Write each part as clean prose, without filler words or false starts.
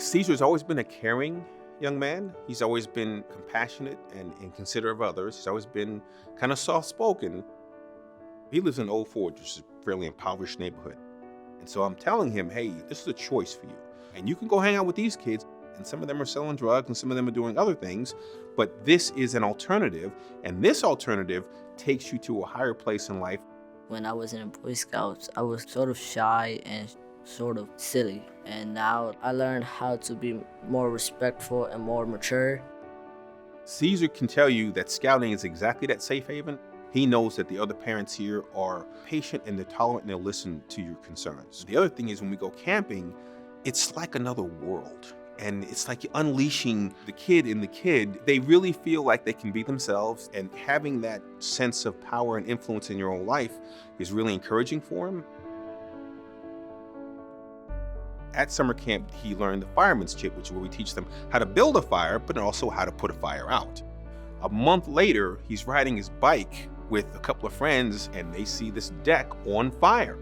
Caesar's always been a caring young man. He's always been compassionate and considerate of others. He's always been kind of soft-spoken. He lives in Old Fort, which is a fairly impoverished neighborhood. And so I'm telling him, hey, this is a choice for you. And you can go hang out with these kids, and some of them are selling drugs, and some of them are doing other things, but this is an alternative, and this alternative takes you to a higher place in life. When I was in Boy Scouts, I was sort of shy and sort of silly, and now I learned how to be more respectful and more mature. Caesar can tell you that scouting is exactly that safe haven. He knows that the other parents here are patient and they're tolerant and they'll listen to your concerns. The other thing is when we go camping, it's like another world. And it's like you're unleashing the kid in the kid. They really feel like they can be themselves, and having that sense of power and influence in your own life is really encouraging for him. At summer camp, he learned the fireman's chit, which is where we teach them how to build a fire, but also how to put a fire out. A month later, he's riding his bike with a couple of friends, and they see this deck on fire.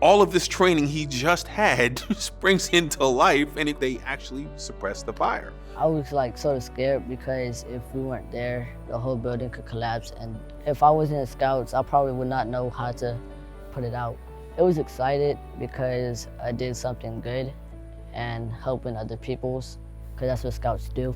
All of this training he just had springs into life, and they actually suppress the fire. I was like sort of scared because if we weren't there, the whole building could collapse. And if I was in the Scouts, I probably would not know how to put it out. I was excited because I did something good and helping other people's, because that's what Scouts do.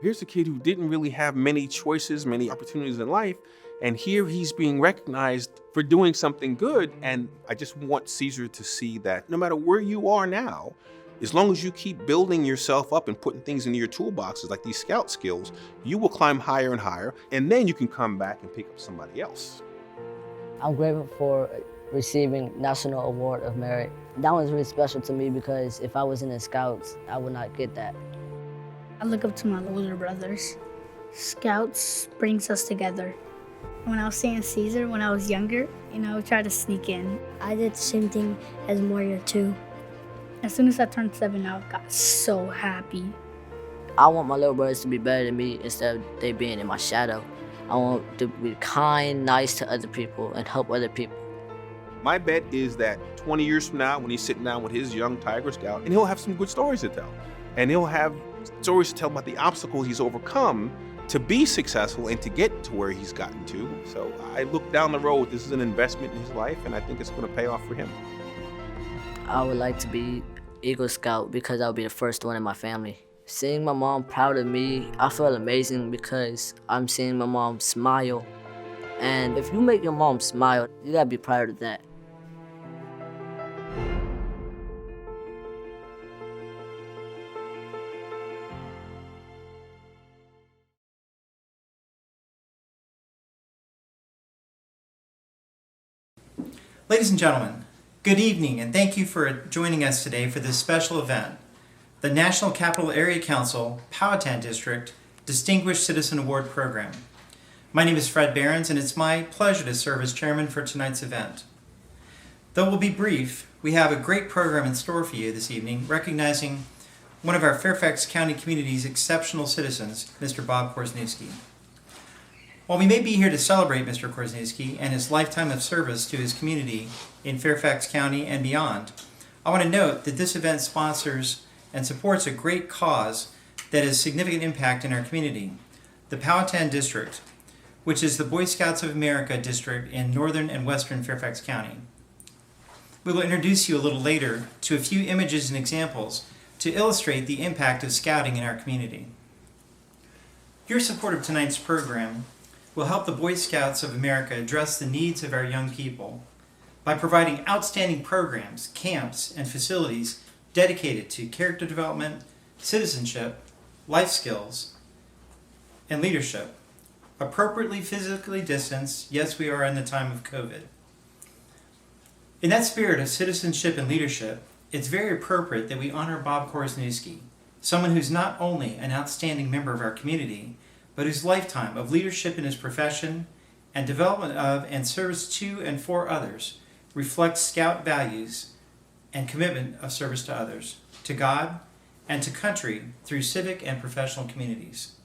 Here's a kid who didn't really have many choices, many opportunities in life, and here he's being recognized for doing something good. And I just want Caesar to see that no matter where you are now, as long as you keep building yourself up and putting things into your toolboxes like these scout skills, you will climb higher and higher, and then you can come back and pick up somebody else. I'm grateful for receiving National Award of Merit. That one's really special to me because if I was in the Scouts, I would not get that. I look up to my older brothers. Scouts brings us together. When I was seeing Caesar, when I was younger, I tried to sneak in. I did the same thing as Mario too. As soon as I turned 7, I got so happy. I want my little brothers to be better than me instead of they being in my shadow. I want to be kind, nice to other people, and help other people. My bet is that 20 years from now, when he's sitting down with his young Tiger Scout, and he'll have some good stories to tell. And he'll have stories to tell about the obstacles he's overcome to be successful and to get to where he's gotten to. So I look down the road, this is an investment in his life, and I think it's going to pay off for him. I would like to be Eagle Scout because I'll be the first one in my family. Seeing my mom proud of me, I feel amazing because I'm seeing my mom smile. And if you make your mom smile, you gotta be proud of that. Ladies and gentlemen, good evening, and thank you for joining us today for this special event, the National Capital Area Council Powhatan District Distinguished Citizen Award Program. My name is Fred Behrens, and it's my pleasure to serve as chairman for tonight's event. Though we'll be brief, we have a great program in store for you this evening, recognizing one of our Fairfax County community's exceptional citizens, Mr. Bob Korzeniewski. While we may be here to celebrate Mr. Korzeniewski and his lifetime of service to his community in Fairfax County and beyond, I want to note that this event sponsors and supports a great cause that has significant impact in our community, the Powhatan District, which is the Boy Scouts of America district in northern and western Fairfax County. We will introduce you a little later to a few images and examples to illustrate the impact of scouting in our community. Your support of tonight's program will help the Boy Scouts of America address the needs of our young people by providing outstanding programs, camps, and facilities dedicated to character development, citizenship, life skills, and leadership. Appropriately physically distanced, yes, we are in the time of COVID. In that spirit of citizenship and leadership, it's very appropriate that we honor Bob Korzeniewski, someone who's not only an outstanding member of our community, but whose lifetime of leadership in his profession and development of and service to and for others reflects Scout values and commitment of service to others, to God, and to country through civic and professional communities.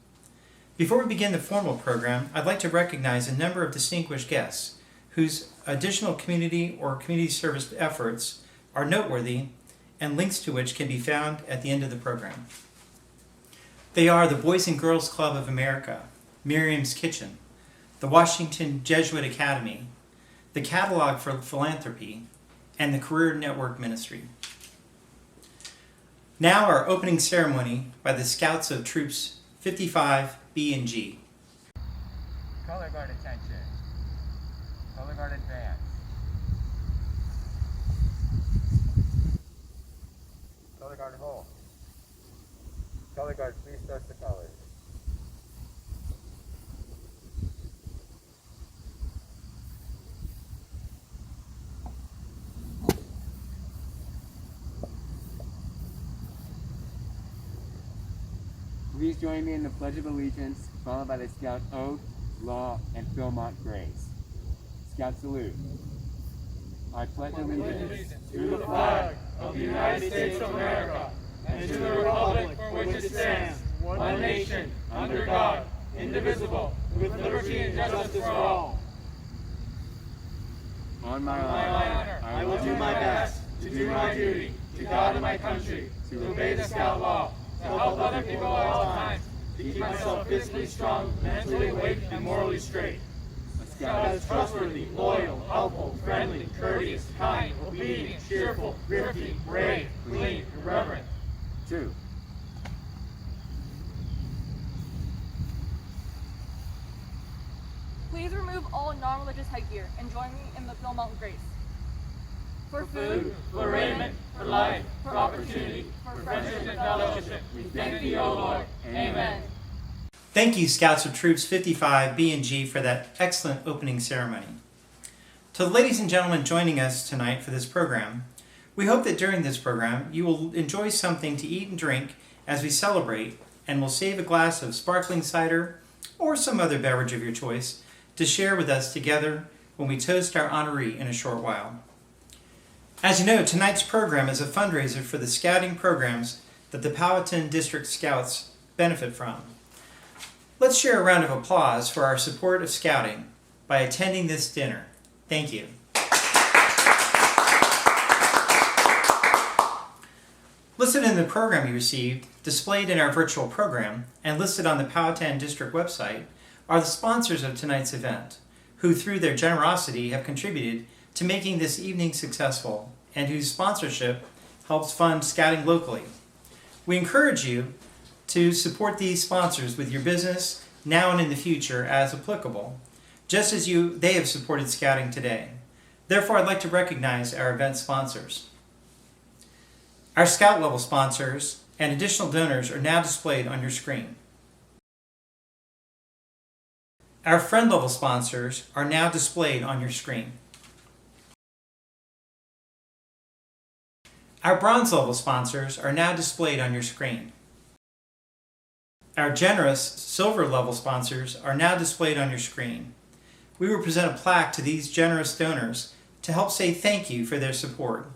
Before we begin the formal program, I'd like to recognize a number of distinguished guests whose additional community or community service efforts are noteworthy and links to which can be found at the end of the program. They are the Boys and Girls Club of America, Miriam's Kitchen, the Washington Jesuit Academy, the Catalog for Philanthropy, and the Career Network Ministry. Now our opening ceremony by the Scouts of Troops 55 B and G. Color guard attention. Color guard advance. Color guard hold. Color guard, please touch the colors. Please join me in the Pledge of Allegiance, followed by the Scout Oath, Law, and Philmont Grace. Scout salute. I pledge allegiance to the flag of the United States of America and to the republic for which it stands, one nation, under God, indivisible, with liberty and justice for all. On my honor, I will do my best to do my duty to God and my country, to obey the Scout law, to help other people at all times, to keep myself physically strong, mentally awake, and morally straight. A Scout is trustworthy, loyal, helpful, friendly, courteous, kind, obedient, cheerful, thrifty, brave, clean, and reverent. 2. Please remove all non-religious headgear and join me in the Philmont Grace. For food, for raiment, for life, for opportunity, for friendship and fellowship, we thank thee, O Lord. Amen. Thank you, Scouts of Troops 55 B and G, for that excellent opening ceremony. To the ladies and gentlemen joining us tonight for this program, we hope that during this program you will enjoy something to eat and drink as we celebrate, and will save a glass of sparkling cider or some other beverage of your choice to share with us together when we toast our honoree in a short while. As you know, tonight's program is a fundraiser for the scouting programs that the Powhatan District Scouts benefit from. Let's share a round of applause for our support of scouting by attending this dinner. Thank you. Listed in the program you received, displayed in our virtual program, and listed on the Powhatan District website are the sponsors of tonight's event, who through their generosity have contributed to making this evening successful and whose sponsorship helps fund scouting locally. We encourage you to support these sponsors with your business now and in the future as applicable, just as they have supported scouting today. Therefore, I'd like to recognize our event sponsors. Our Scout level sponsors and additional donors are now displayed on your screen. Our friend level sponsors are now displayed on your screen. Our bronze level sponsors are now displayed on your screen. Our generous silver level sponsors are now displayed on your screen. We will present a plaque to these generous donors to help say thank you for their support.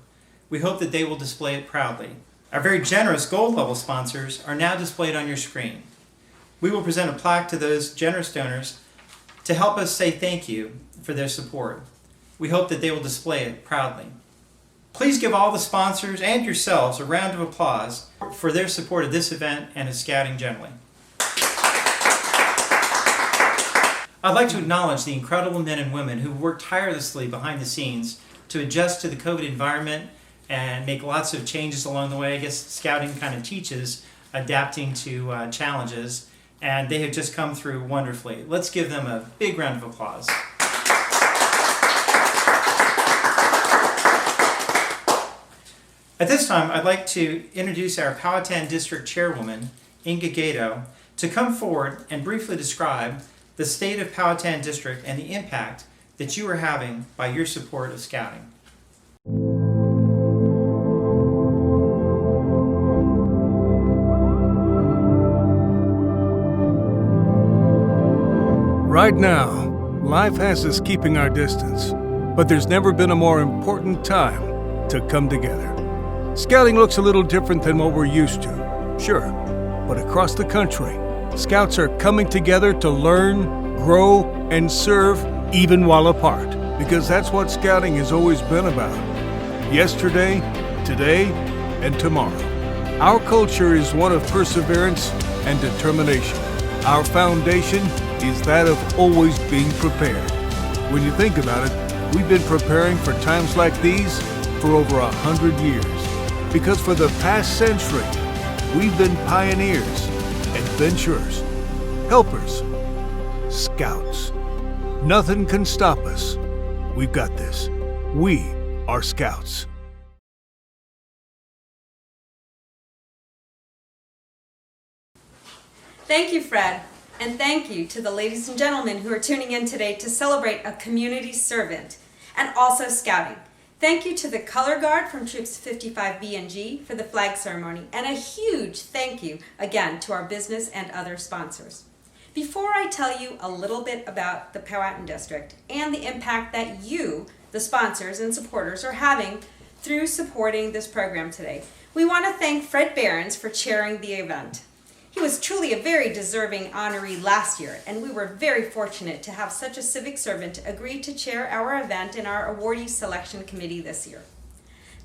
We hope that they will display it proudly. Our very generous gold level sponsors are now displayed on your screen. We will present a plaque to those generous donors to help us say thank you for their support. We hope that they will display it proudly. Please give all the sponsors and yourselves a round of applause for their support of this event and of scouting generally. I'd like to acknowledge the incredible men and women who worked tirelessly behind the scenes to adjust to the COVID environment and make lots of changes along the way. I guess scouting kind of teaches adapting to challenges, and they have just come through wonderfully. Let's give them a big round of applause. At this time, I'd like to introduce our Powhatan District Chairwoman, Inga Gato, to come forward and briefly describe the state of Powhatan District and the impact that you are having by your support of scouting. Right now, life has us keeping our distance, but there's never been a more important time to come together. Scouting looks a little different than what we're used to, sure, but across the country, Scouts are coming together to learn, grow, and serve even while apart, because that's what scouting has always been about. yesterday, today, and tomorrow. Our culture is one of perseverance and determination. Our foundation is that of always being prepared. When you think about it, we've been preparing for times like these for over 100 years. Because for the past century, we've been pioneers, adventurers, helpers, scouts. Nothing can stop us. We've got this. We are Scouts. Thank you, Fred, and thank you to the ladies and gentlemen who are tuning in today to celebrate a community servant and also scouting. Thank you to the Color Guard from Troops 55B and G for the flag ceremony, and a huge thank you again to our business and other sponsors. Before I tell you a little bit about the Powhatan District and the impact that you, the sponsors and supporters, are having through supporting this program today, we want to thank Fred Behrens for chairing the event. He was truly a very deserving honoree last year, and we were very fortunate to have such a civic servant agree to chair our event in our awardee selection committee this year.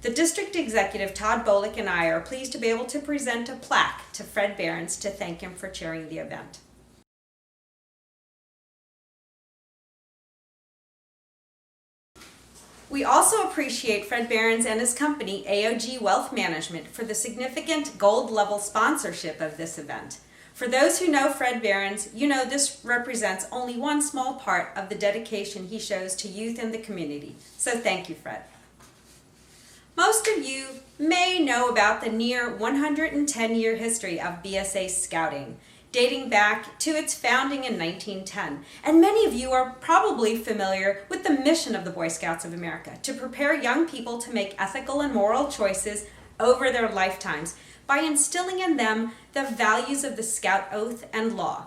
The district executive, Todd Bolick, and I are pleased to be able to present a plaque to Fred Behrens to thank him for chairing the event. We also appreciate Fred Behrens and his company, AOG Wealth Management, for the significant gold-level sponsorship of this event. For those who know Fred Behrens, you know this represents only one small part of the dedication he shows to youth in the community. So thank you, Fred. Most of you may know about the near 110-year history of BSA Scouting, dating back to its founding in 1910. And many of you are probably familiar with the mission of the Boy Scouts of America, to prepare young people to make ethical and moral choices over their lifetimes by instilling in them the values of the Scout Oath and law.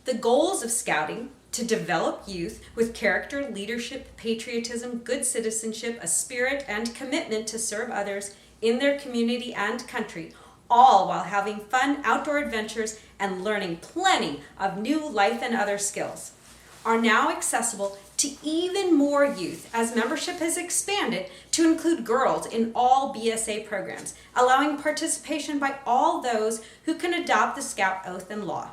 The goals of Scouting: to develop youth with character, leadership, patriotism, good citizenship, a spirit and commitment to serve others in their community and country, all while having fun outdoor adventures and learning plenty of new life and other skills, are now accessible to even more youth as membership has expanded to include girls in all BSA programs, allowing participation by all those who can adopt the Scout Oath and law.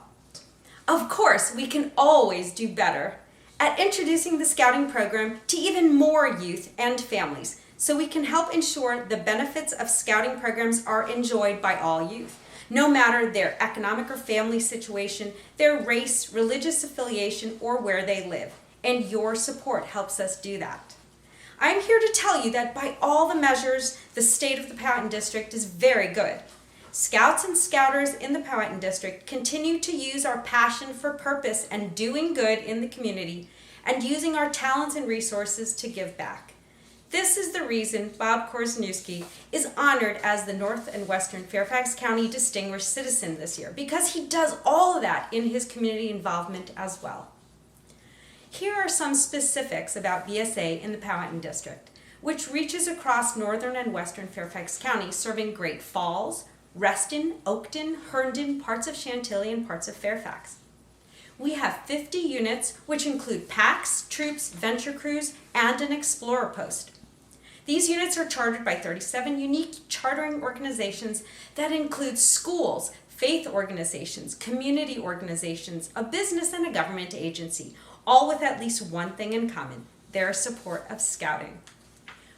Of course, we can always do better at introducing the Scouting program to even more youth and families, so we can help ensure the benefits of Scouting programs are enjoyed by all youth, no matter their economic or family situation, their race, religious affiliation, or where they live. And your support helps us do that. I'm here to tell you that by all the measures, the state of the Powhatan District is very good. Scouts and Scouters in the Powhatan District continue to use our passion for purpose and doing good in the community, and using our talents and resources to give back. This is the reason Bob Korzeniewski is honored as the North and Western Fairfax County Distinguished Citizen this year, because he does all of that in his community involvement as well. Here are some specifics about BSA in the Powhatan District, which reaches across northern and western Fairfax County, serving Great Falls, Reston, Oakton, Herndon, parts of Chantilly, and parts of Fairfax. We have 50 units, which include packs, troops, venture crews, and an explorer post. These units are chartered by 37 unique chartering organizations that include schools, faith organizations, community organizations, a business, and a government agency, all with at least one thing in common: their support of Scouting.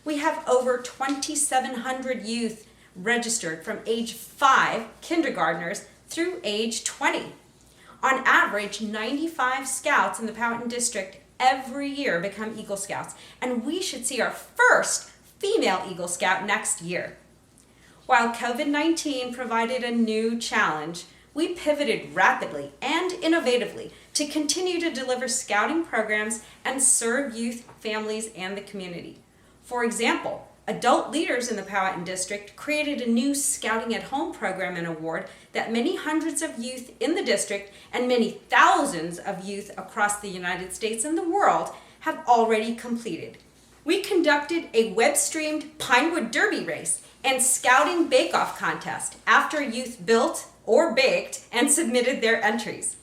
We have over 2,700 youth registered from age 5, kindergartners, through age 20. On average, 95 Scouts in the Powhatan District every year become Eagle Scouts, and we should see our first female Eagle Scout next year. While COVID-19 provided a new challenge, we pivoted rapidly and innovatively to continue to deliver Scouting programs and serve youth, families, and the community. For example, adult leaders in the Powhatan District created a new Scouting at Home program and award that many hundreds of youth in the district and many thousands of youth across the United States and the world have already completed. We conducted a web-streamed Pinewood Derby race and Scouting bake-off contest after youth built or baked and submitted their entries.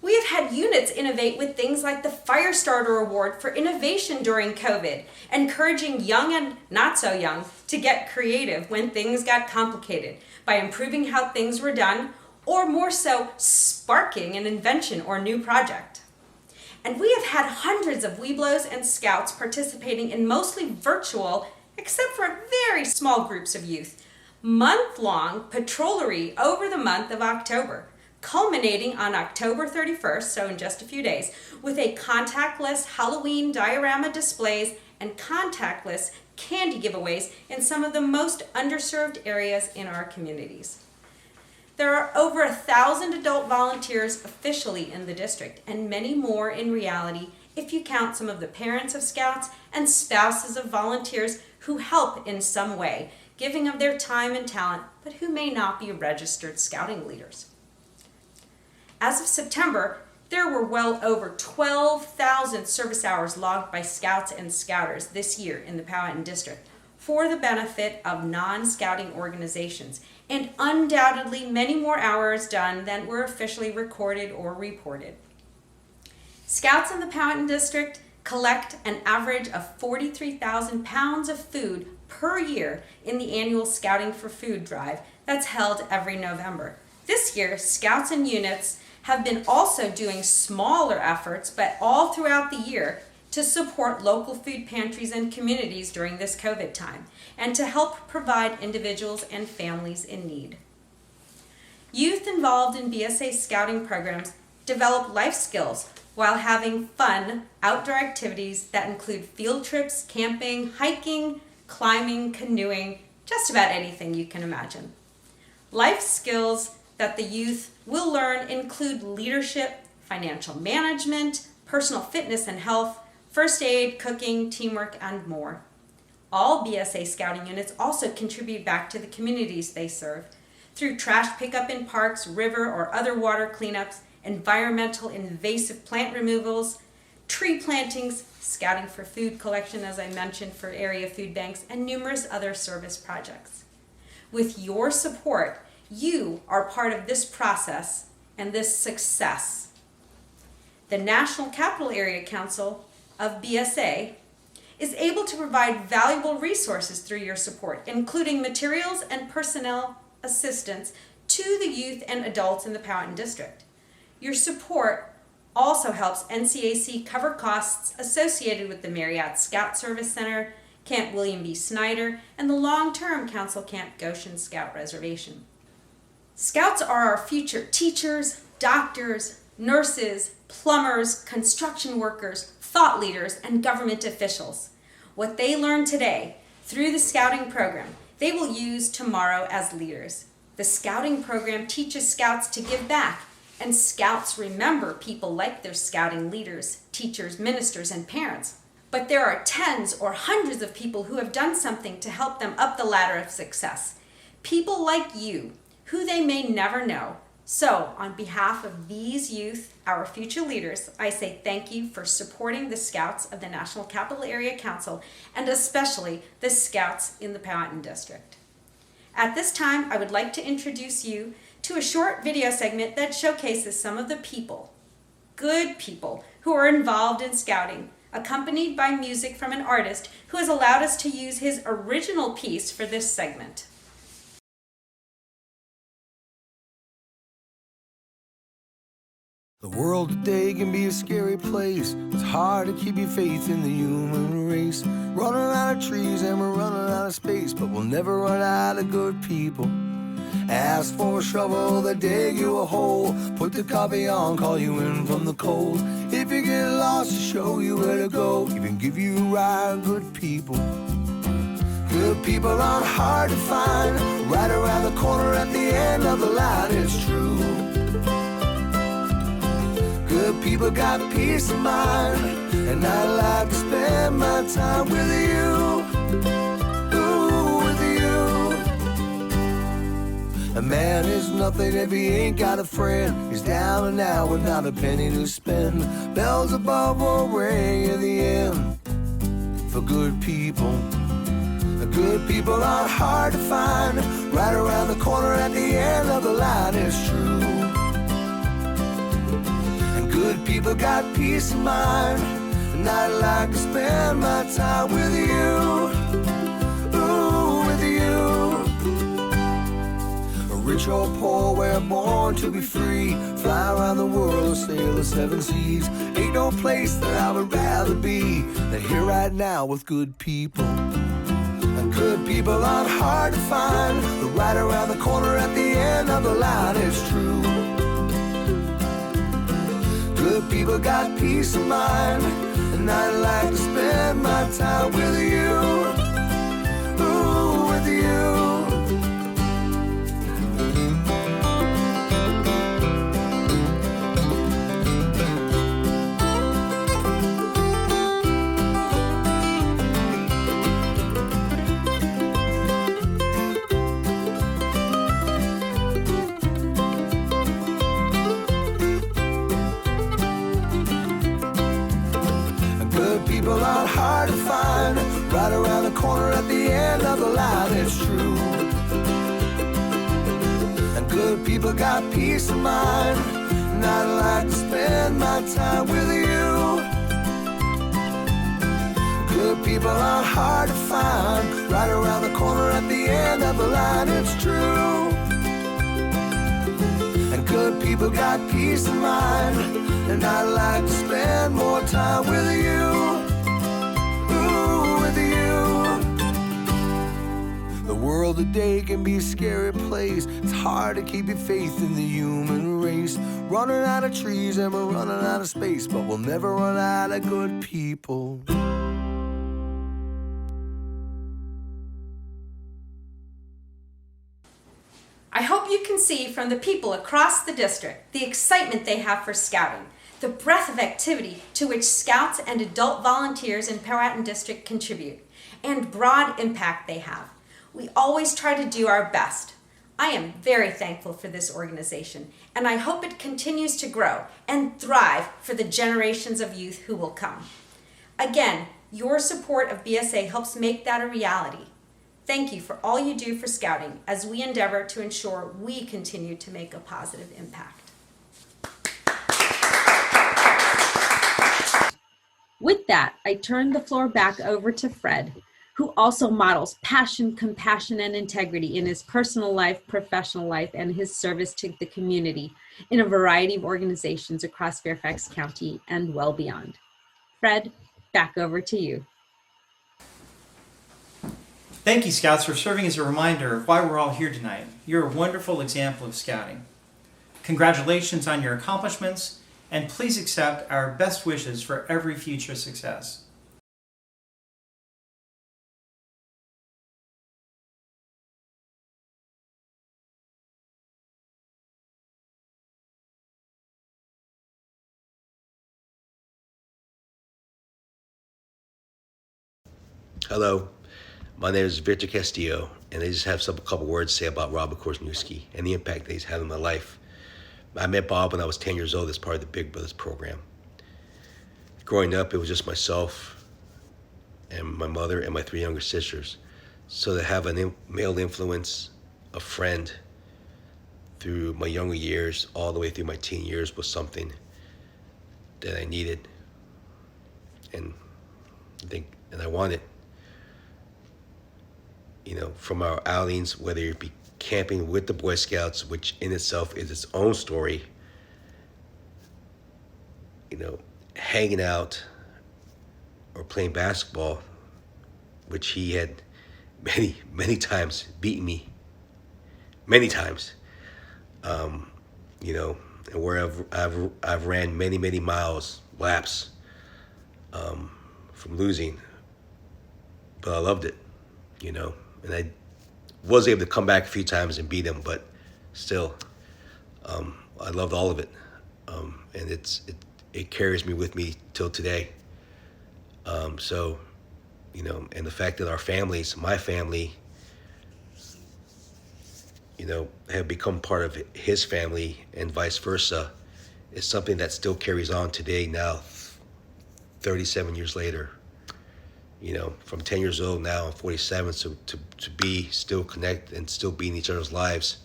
We have had units innovate with things like the Firestarter Award for innovation during COVID, encouraging young and not so young to get creative when things got complicated by improving how things were done, or more so, sparking an invention or new project. And we have had hundreds of Webelos and Scouts participating in mostly virtual, except for very small groups of youth, month-long patrollery over the month of October, culminating on October 31st, so in just a few days, with a contactless Halloween diorama displays and contactless candy giveaways in some of the most underserved areas in our communities. There are over 1,000 adult volunteers officially in the district, and many more in reality if you count some of the parents of Scouts and spouses of volunteers who help in some way, giving of their time and talent, but who may not be registered Scouting leaders. As of September, there were well over 12,000 service hours logged by Scouts and Scouters this year in the Powhatan District for the benefit of non-Scouting organizations, and undoubtedly many more hours done than were officially recorded or reported. Scouts in the Powhatan District collect an average of 43,000 pounds of food per year in the annual Scouting for Food drive that's held every November. This year, Scouts and units have been also doing smaller efforts, but all throughout the year, to support local food pantries and communities during this COVID time, and to help provide individuals and families in need. Youth involved in BSA Scouting programs develop life skills while having fun outdoor activities that include field trips, camping, hiking, climbing, canoeing, just about anything you can imagine. Life skills that the youth will learn include leadership, financial management, personal fitness and health, first aid, cooking, teamwork, and more. All BSA Scouting units also contribute back to the communities they serve through trash pickup in parks, river, or other water cleanups, environmental invasive plant removals, tree plantings, Scouting for Food collection, as I mentioned, for area food banks, and numerous other service projects. With your support, you are part of this process and this success. The National Capital Area Council of BSA is able to provide valuable resources through your support, including materials and personnel assistance to the youth and adults in the Powhatan District. Your support also helps NCAC cover costs associated with the Marriott Scout Service Center, Camp William B. Snyder, and the long-term Council Camp Goshen Scout Reservation. Scouts are our future teachers, doctors, nurses, plumbers, construction workers, thought leaders, and government officials. What they learn today through the Scouting program, they will use tomorrow as leaders. The Scouting program teaches Scouts to give back, and Scouts remember people like their Scouting leaders, teachers, ministers, and parents. But there are tens or hundreds of people who have done something to help them up the ladder of success. People like you, who they may never know. So, on behalf of these youth, our future leaders, I say thank you for supporting the Scouts of the National Capital Area Council, and especially the Scouts in the Powhatan District. At this time, I would like to introduce you to a short video segment that showcases some of the people, good people, who are involved in Scouting, accompanied by music from an artist who has allowed us to use his original piece for this segment. The world today can be a scary place. It's hard to keep your faith in the human race. Running out of trees and we're running out of space, but we'll never run out of good people. Ask for a shovel, they dig you a hole. Put the coffee on, call you in from the cold. If you get lost, to show you where to go. Even give you a ride, good people. Good people aren't hard to find. Right around the corner at the end of the line, it's true. Good people got peace of mind, and I'd like to spend my time with you, ooh, with you. A man is nothing if he ain't got a friend. He's down and out with not a penny to spend. Bells above will ring in the end for good people. Good people aren't hard to find. Right around the corner at the end of the line, it's true. Good people got peace of mind, and I'd like to spend my time with you. Ooh, with you. Rich or poor, we're born to be free. Fly around the world or sail the seven seas. Ain't no place that I would rather be than here right now with good people. And good people aren't hard to find. They're right around the corner at the end of the line, it's true. Good people got peace of mind, and I'd like to spend my time with you. Ooh, with you. People aren't hard to find, right around the corner at the end of the line, it's true. And good people got peace of mind, and I'd like to spend my time with you. Good people aren't hard to find, right around the corner at the end of the line, it's true. And good people got peace of mind, and I'd like to spend more time with you. The world today can be a scary place. It's hard to keep your faith in the human race. Running out of trees and we're running out of space, but we'll never run out of good people. I hope you can see from the people across the district the excitement they have for scouting, the breadth of activity to which scouts and adult volunteers in Powhatan District contribute, and broad impact they have. We always try to do our best. I am very thankful for this organization, and I hope it continues to grow and thrive for the generations of youth who will come. Again, your support of BSA helps make that a reality. Thank you for all you do for Scouting as we endeavor to ensure we continue to make a positive impact. With that, I turn the floor back over to Fred, who also models passion, compassion, and integrity in his personal life, professional life, and his service to the community in a variety of organizations across Fairfax County and well beyond. Fred, back over to you. Thank you, Scouts, for serving as a reminder of why we're all here tonight. You're a wonderful example of Scouting. Congratulations on your accomplishments, and please accept our best wishes for every future success. Hello, my name is Victor Castillo, and I just have a couple words to say about Bob Korzeniewski and the impact that he's had on my life. I met Bob when I was 10 years old as part of the Big Brothers program. Growing up, it was just myself and my mother and my 3 younger sisters. So to have a male influence, a friend, through my younger years, all the way through my teen years was something that I needed and I wanted. You know, from our outings, whether it be camping with the Boy Scouts, which in itself is its own story, you know, hanging out or playing basketball, which he had many times beaten me, many times, you know, and where I've ran many miles, laps, from losing, but I loved it, you know. And I was able to come back a few times and beat him, but still, I loved all of it. And it carries me with me till today. So, you know, and the fact that our families, my family, you know, have become part of his family and vice versa, is something that still carries on today now, 37 years later. You know, from 10 years old now, I'm 47, so to be still connected and still be in each other's lives,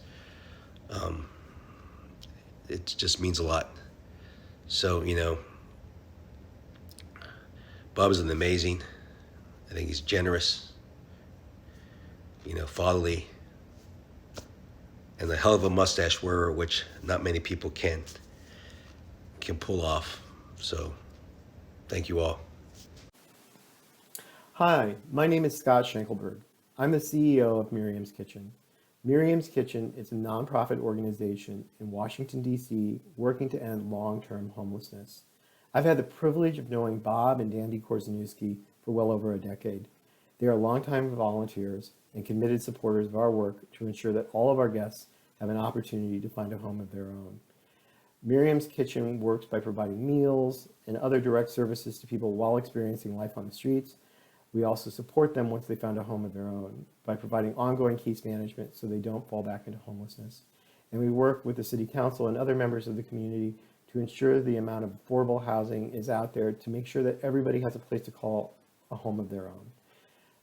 it just means a lot. So, Bob is amazing. I think he's generous, fatherly, and a hell of a mustache wearer, which not many people can pull off. So, thank you all. Hi, my name is Scott Schenkelberg. I'm the CEO of Miriam's Kitchen. Miriam's Kitchen is a nonprofit organization in Washington, D.C., working to end long-term homelessness. I've had the privilege of knowing Bob and Dandy Korzeniewski for well over a decade. They are longtime volunteers and committed supporters of our work to ensure that all of our guests have an opportunity to find a home of their own. Miriam's Kitchen works by providing meals and other direct services to people while experiencing life on the streets. We also support them once they found a home of their own by providing ongoing case management so they don't fall back into homelessness. And we work with the City Council and other members of the community to ensure the amount of affordable housing is out there to make sure that everybody has a place to call a home of their own.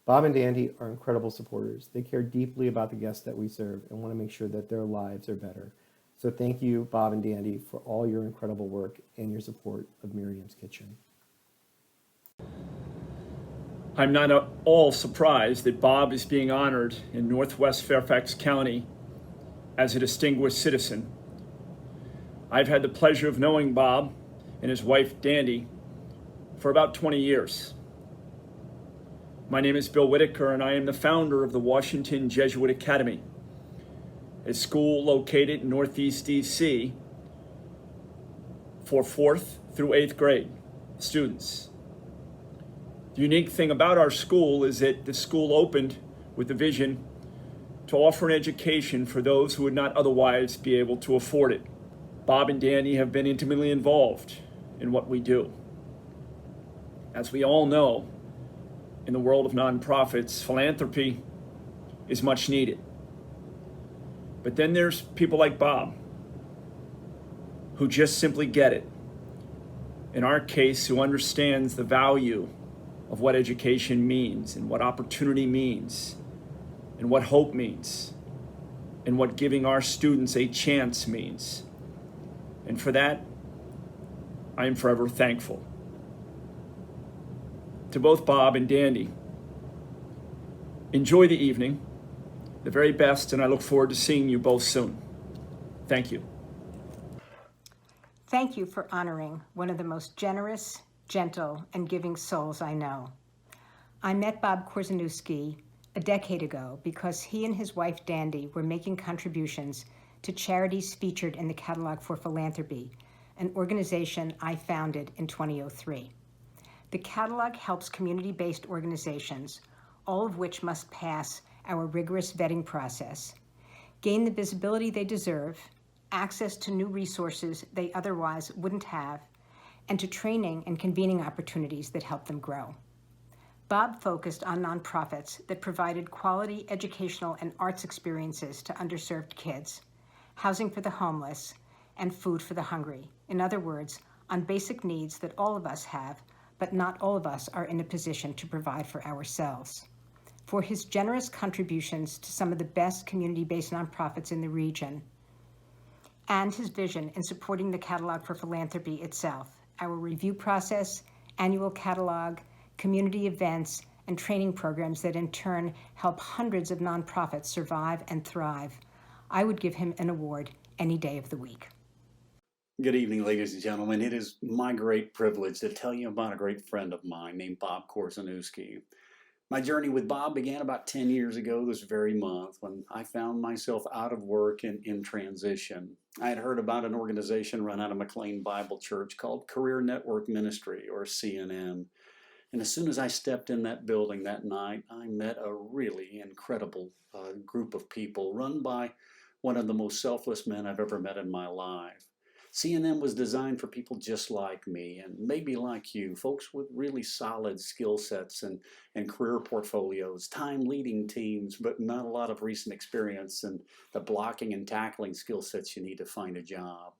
Bob and Dandy are incredible supporters. They care deeply about the guests that we serve and want to make sure that their lives are better. So thank you, Bob and Dandy, for all your incredible work and your support of Miriam's Kitchen. I'm not at all surprised that Bob is being honored in Northwest Fairfax County as a distinguished citizen. I've had the pleasure of knowing Bob and his wife, Dandy, for about 20 years. My name is Bill Whitaker, and I am the founder of the Washington Jesuit Academy, a school located in Northeast DC for 4th through 8th grade students. The unique thing about our school is that the school opened with the vision to offer an education for those who would not otherwise be able to afford it. Bob and Danny have been intimately involved in what we do. As we all know, in the world of nonprofits, philanthropy is much needed. But then there's people like Bob who just simply get it. In our case, who understands the value of what education means and what opportunity means and what hope means and what giving our students a chance means. And for that, I am forever thankful. To both Bob and Dandy, enjoy the evening, the very best, and I look forward to seeing you both soon. Thank you. Thank you for honoring one of the most generous, gentle, and giving souls I know. I met Bob Korzeniewski a decade ago because he and his wife Dandy were making contributions to charities featured in the Catalog for Philanthropy, an organization I founded in 2003. The catalog helps community-based organizations, all of which must pass our rigorous vetting process, gain the visibility they deserve, access to new resources they otherwise wouldn't have, and to training and convening opportunities that help them grow. Bob focused on nonprofits that provided quality educational and arts experiences to underserved kids, housing for the homeless, and food for the hungry. In other words, on basic needs that all of us have, but not all of us are in a position to provide for ourselves. For his generous contributions to some of the best community-based nonprofits in the region, and his vision in supporting the Catalog for Philanthropy itself, our review process, annual catalog, community events, and training programs that in turn help hundreds of nonprofits survive and thrive. I would give him an award any day of the week. Good evening, ladies and gentlemen. It is my great privilege to tell you about a great friend of mine named Bob Korzeniewski. My journey with Bob began about 10 years ago this very month when I found myself out of work and in transition. I had heard about an organization run out of McLean Bible Church called Career Network Ministry, or CNM. And as soon as I stepped in that building that night, I met a really incredible group of people run by one of the most selfless men I've ever met in my life. CNM was designed for people just like me and maybe like you, folks with really solid skill sets and career portfolios, time leading teams, but not a lot of recent experience and the blocking and tackling skill sets you need to find a job,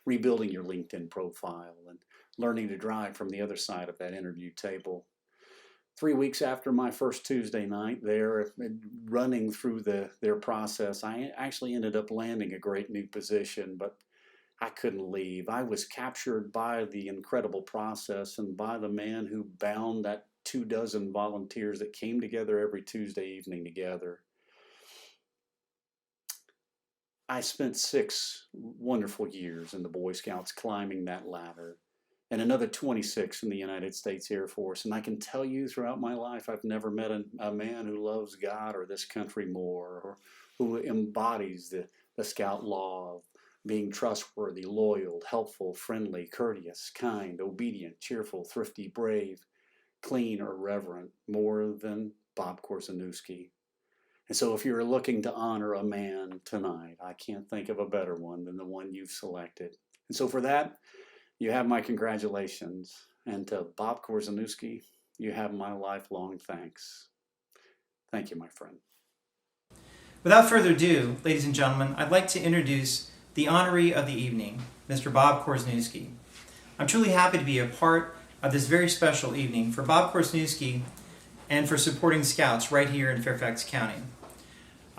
rebuilding your LinkedIn profile and learning to drive from the other side of that interview table. 3 weeks after my first Tuesday night there, running through their process, I actually ended up landing a great new position, but I couldn't leave. I was captured by the incredible process and by the man who bound that 24 volunteers that came together every Tuesday evening together. I spent 6 wonderful years in the Boy Scouts climbing that ladder, and another 26 in the United States Air Force. And I can tell you throughout my life, I've never met a man who loves God or this country more, or who embodies the Scout law of being trustworthy, loyal, helpful, friendly, courteous, kind, obedient, cheerful, thrifty, brave, clean, or reverent, more than Bob Korzeniewski. And so if you're looking to honor a man tonight, I can't think of a better one than the one you've selected. And so for that, you have my congratulations. And to Bob Korzeniewski, you have my lifelong thanks. Thank you, my friend. Without further ado, ladies and gentlemen, I'd like to introduce the honoree of the evening, Mr. Bob Korzeniewski. I'm truly happy to be a part of this very special evening for Bob Korzeniewski and for supporting Scouts right here in Fairfax County.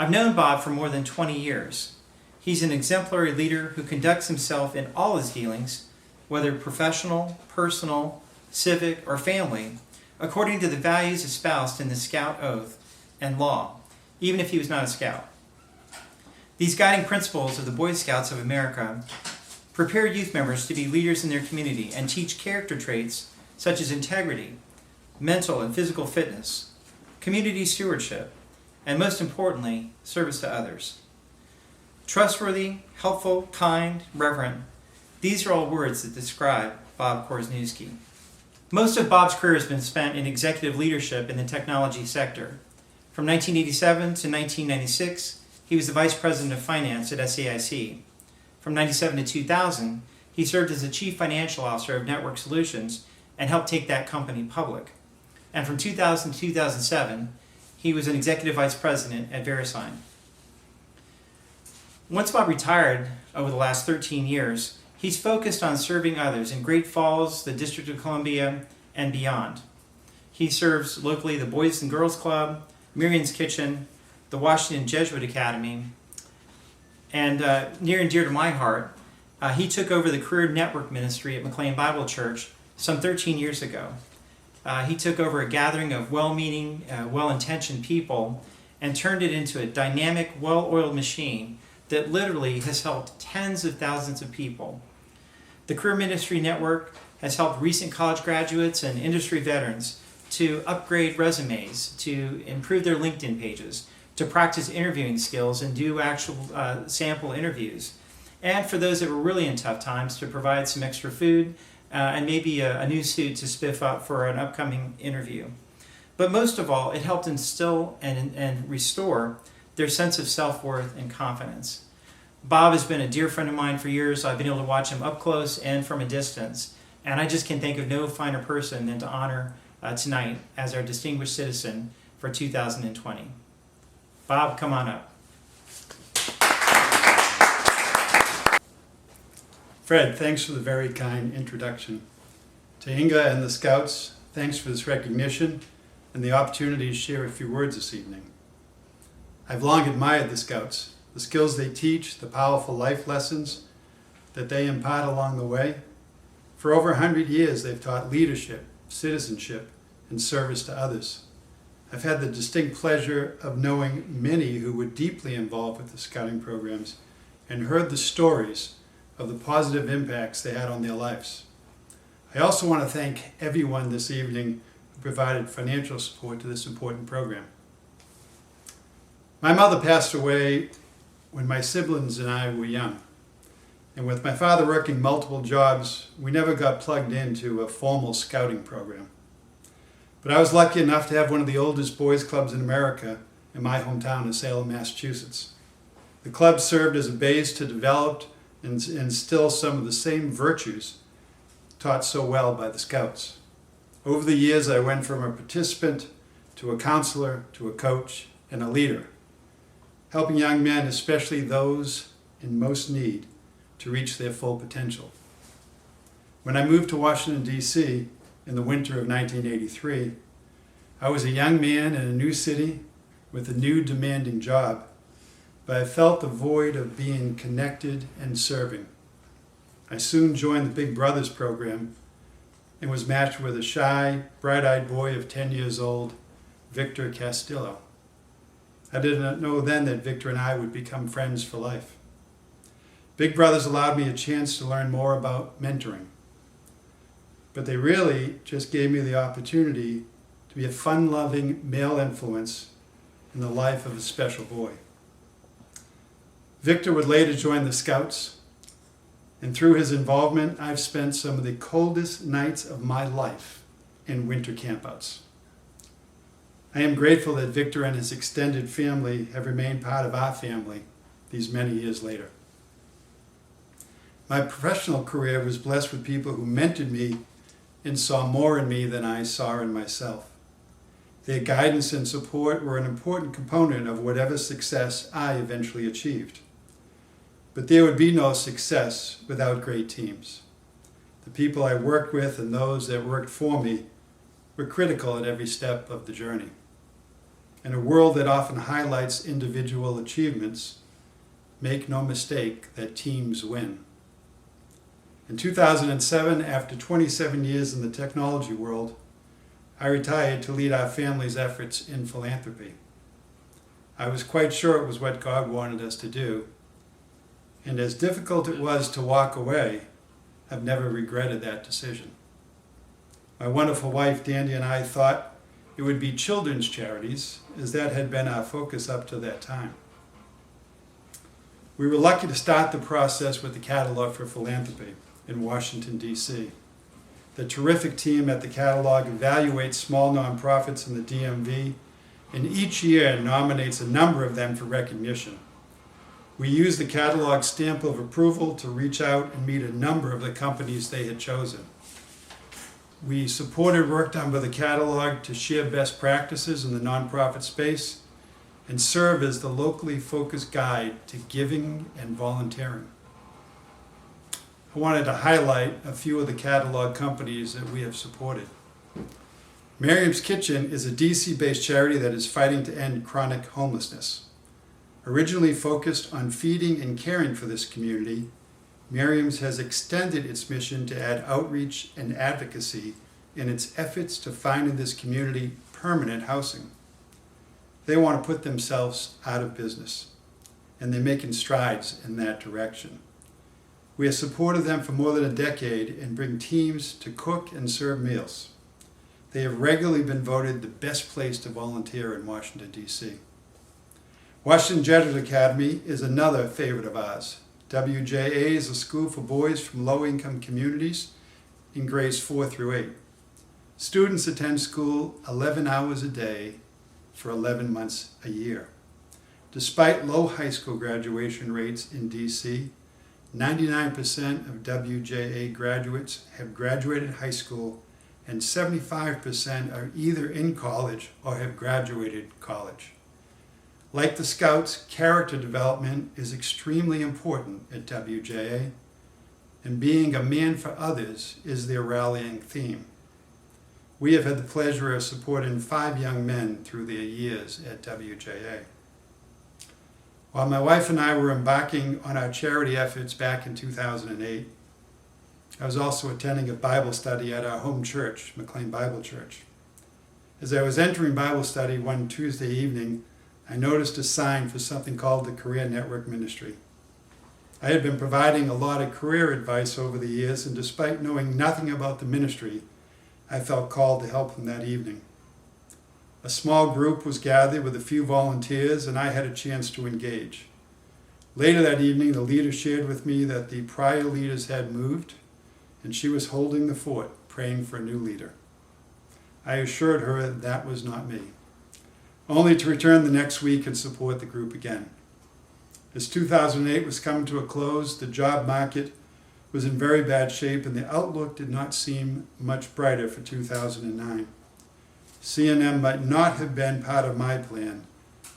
I've known Bob for more than 20 years. He's an exemplary leader who conducts himself in all his dealings, whether professional, personal, civic, or family, according to the values espoused in the Scout Oath and law, even if he was not a Scout. These guiding principles of the Boy Scouts of America prepare youth members to be leaders in their community and teach character traits such as integrity, mental and physical fitness, community stewardship, and most importantly, service to others. Trustworthy, helpful, kind, reverent, these are all words that describe Bob Korzeniewski. Most of Bob's career has been spent in executive leadership in the technology sector. From 1987 to 1996, he was the Vice President of Finance at SAIC. From 1997 to 2000, he served as the Chief Financial Officer of Network Solutions and helped take that company public. And from 2000 to 2007, he was an Executive Vice President at VeriSign. Once Bob retired over the last 13 years, he's focused on serving others in Great Falls, the District of Columbia, and beyond. He serves locally the Boys and Girls Club, Miriam's Kitchen, the Washington Jesuit Academy, and near and dear to my heart, he took over the Career Network Ministry at McLean Bible Church some 13 years ago. He took over a gathering of well-meaning, well-intentioned people and turned it into a dynamic, well-oiled machine that literally has helped tens of thousands of people. The Career Ministry Network has helped recent college graduates and industry veterans to upgrade resumes, to improve their LinkedIn pages, to practice interviewing skills and do actual sample interviews. And for those that were really in tough times, to provide some extra food and maybe a new suit to spiff up for an upcoming interview. But most of all, it helped instill and restore their sense of self-worth and confidence. Bob has been a dear friend of mine for years. I've been able to watch him up close and from a distance. And I just can think of no finer person than to honor tonight as our distinguished citizen for 2020. Bob, come on up. Fred, thanks for the very kind introduction. To Inga and the Scouts, thanks for this recognition and the opportunity to share a few words this evening. I've long admired the Scouts, the skills they teach, the powerful life lessons that they impart along the way. For over 100 years, they've taught leadership, citizenship, and service to others. I've had the distinct pleasure of knowing many who were deeply involved with the Scouting programs and heard the stories of the positive impacts they had on their lives. I also want to thank everyone this evening who provided financial support to this important program. My mother passed away when my siblings and I were young. And with my father working multiple jobs, we never got plugged into a formal Scouting program. But I was lucky enough to have one of the oldest boys' clubs in America in my hometown of Salem, Massachusetts. The club served as a base to develop and instill some of the same virtues taught so well by the Scouts. Over the years, I went from a participant to a counselor to a coach and a leader, helping young men, especially those in most need, to reach their full potential. When I moved to Washington, D.C. in the winter of 1983, I was a young man in a new city with a new demanding job, but I felt the void of being connected and serving. I soon joined the Big Brothers program and was matched with a shy, bright-eyed boy of 10 years old, Victor Castillo. I did not know then that Victor and I would become friends for life. Big Brothers allowed me a chance to learn more about mentoring, but they really just gave me the opportunity to be a fun-loving male influence in the life of a special boy. Victor would later join the Scouts, and through his involvement, I've spent some of the coldest nights of my life in winter campouts. I am grateful that Victor and his extended family have remained part of our family these many years later. My professional career was blessed with people who mentored me and saw more in me than I saw in myself. Their guidance and support were an important component of whatever success I eventually achieved. But there would be no success without great teams. The people I worked with and those that worked for me were critical at every step of the journey. In a world that often highlights individual achievements, make no mistake that teams win. In 2007, after 27 years in the technology world, I retired to lead our family's efforts in philanthropy. I was quite sure it was what God wanted us to do, and as difficult it was to walk away, I've never regretted that decision. My wonderful wife, Dandy, and I thought it would be children's charities, as that had been our focus up to that time. We were lucky to start the process with the Catalog for Philanthropy in Washington, D.C. The terrific team at the Catalog evaluates small nonprofits in the DMV, and each year nominates a number of them for recognition. We used the Catalog stamp of approval to reach out and meet a number of the companies they had chosen. We supported work done by the Catalog to share best practices in the nonprofit space and serve as the locally focused guide to giving and volunteering. I wanted to highlight a few of the Catalog companies that we have supported. Miriam's Kitchen is a DC-based charity that is fighting to end chronic homelessness. Originally focused on feeding and caring for this community, Miriam's has extended its mission to add outreach and advocacy in its efforts to find in this community permanent housing. They want to put themselves out of business, and they're making strides in that direction. We have supported them for more than a decade and bring teams to cook and serve meals. They have regularly been voted the best place to volunteer in Washington, D.C. Washington Jesuit Academy is another favorite of ours. WJA is a school for boys from low-income communities in grades 4 through 8. Students attend school 11 hours a day for 11 months a year. Despite low high school graduation rates in DC, 99% of WJA graduates have graduated high school, and 75% are either in college or have graduated college. Like the Scouts, character development is extremely important at WJA, and being a man for others is their rallying theme. We have had the pleasure of supporting 5 young men through their years at WJA. While my wife and I were embarking on our charity efforts back in 2008, I was also attending a Bible study at our home church, McLean Bible Church. As I was entering Bible study one Tuesday evening, I noticed a sign for something called the Career Network Ministry. I had been providing a lot of career advice over the years, and despite knowing nothing about the ministry, I felt called to help them that evening. A small group was gathered with a few volunteers, and I had a chance to engage. Later that evening, the leader shared with me that the prior leaders had moved, and she was holding the fort, praying for a new leader. I assured her that was not me, only to return the next week and support the group again. As 2008 was coming to a close, the job market was in very bad shape, and the outlook did not seem much brighter for 2009. C&M might not have been part of my plan,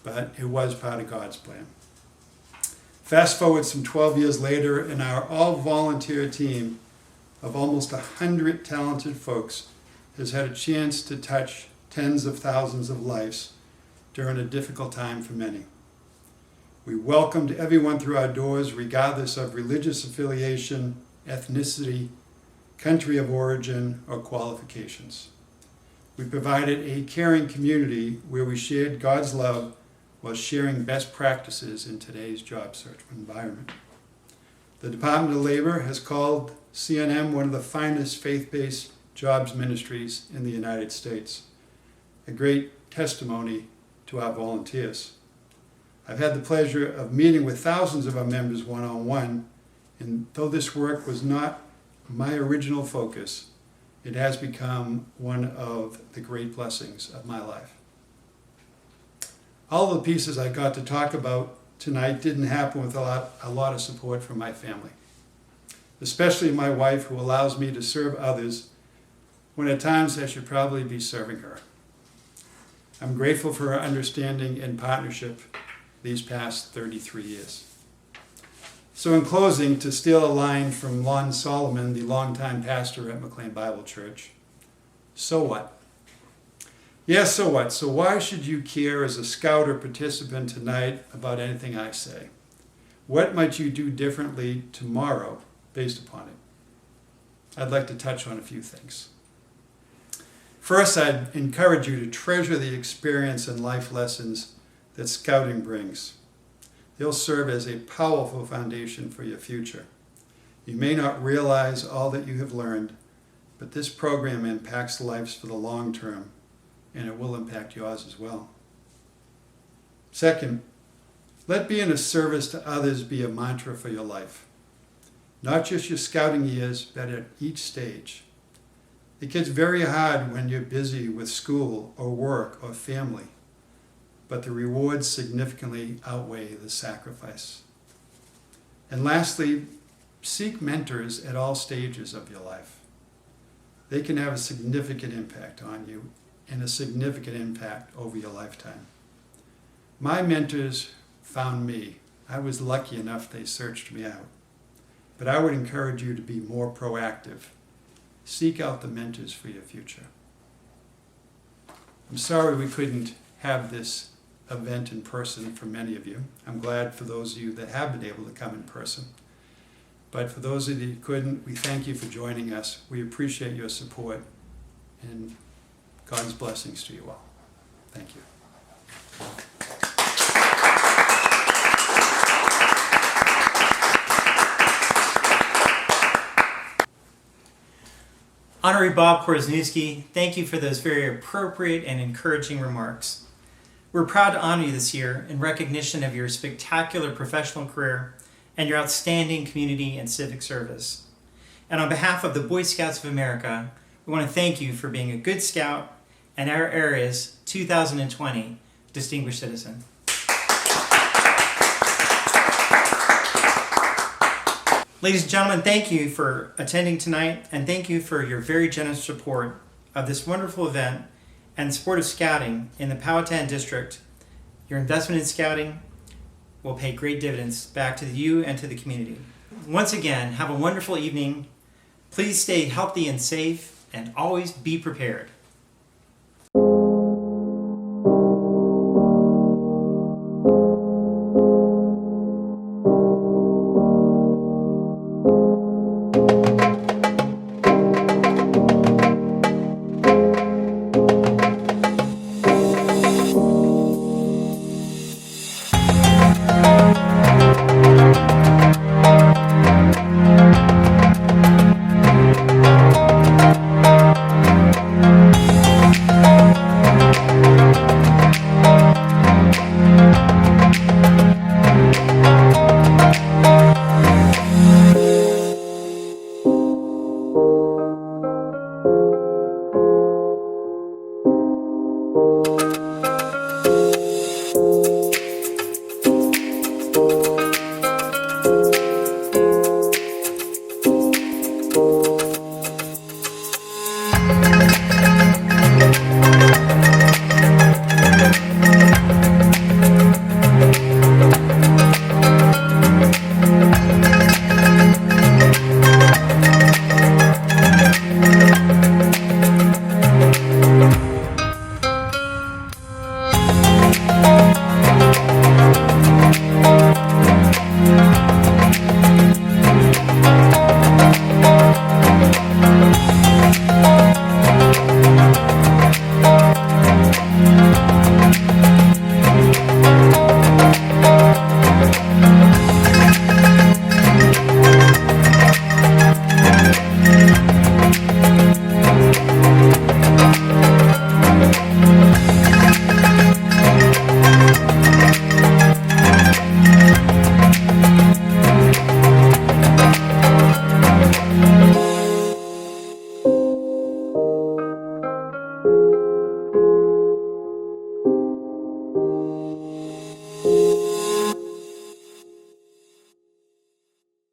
but it was part of God's plan. Fast forward some 12 years later, and our all-volunteer team of almost 100 talented folks has had a chance to touch tens of thousands of lives during a difficult time for many. We welcomed everyone through our doors, regardless of religious affiliation, ethnicity, country of origin, or qualifications. We provided a caring community where we shared God's love while sharing best practices in today's job search environment. The Department of Labor has called CNM one of the finest faith-based jobs ministries in the United States, a great testimony to our volunteers. I've had the pleasure of meeting with thousands of our members one-on-one, and though this work was not my original focus, it has become one of the great blessings of my life. All the pieces I got to talk about tonight didn't happen with a lot of support from my family, especially my wife, who allows me to serve others when at times I should probably be serving her. I'm grateful for her understanding and partnership these past 33 years. So in closing, to steal a line from Lon Solomon, the longtime pastor at McLean Bible Church, so what? Yes, so what? So why should you care as a scout or participant tonight about anything I say? What might you do differently tomorrow based upon it? I'd like to touch on a few things. First, I'd encourage you to treasure the experience and life lessons that scouting brings. They'll serve as a powerful foundation for your future. You may not realize all that you have learned, but this program impacts lives for the long term, and it will impact yours as well. Second, let being of service to others be a mantra for your life. Not just your scouting years, but at each stage. It gets very hard when you're busy with school or work or family, but the rewards significantly outweigh the sacrifice. And lastly, seek mentors at all stages of your life. They can have a significant impact on you and a significant impact over your lifetime. My mentors found me. I was lucky enough they searched me out. But I would encourage you to be more proactive. Seek out the mentors for your future. I'm sorry we couldn't have this event in person for many of you. I'm glad for those of you that have been able to come in person. But for those of you who couldn't, we thank you for joining us. We appreciate your support, and God's blessings to you all. Thank you. Honorary Bob Korzeniewski, thank you for those very appropriate and encouraging remarks. We're proud to honor you this year in recognition of your spectacular professional career and your outstanding community and civic service. And on behalf of the Boy Scouts of America, we want to thank you for being a good scout and our area's 2020 Distinguished Citizen. Ladies and gentlemen, thank you for attending tonight, and thank you for your very generous support of this wonderful event and support of scouting in the Powhatan District. Your investment in scouting will pay great dividends back to you and to the community. Once again, have a wonderful evening. Please stay healthy and safe, and always be prepared.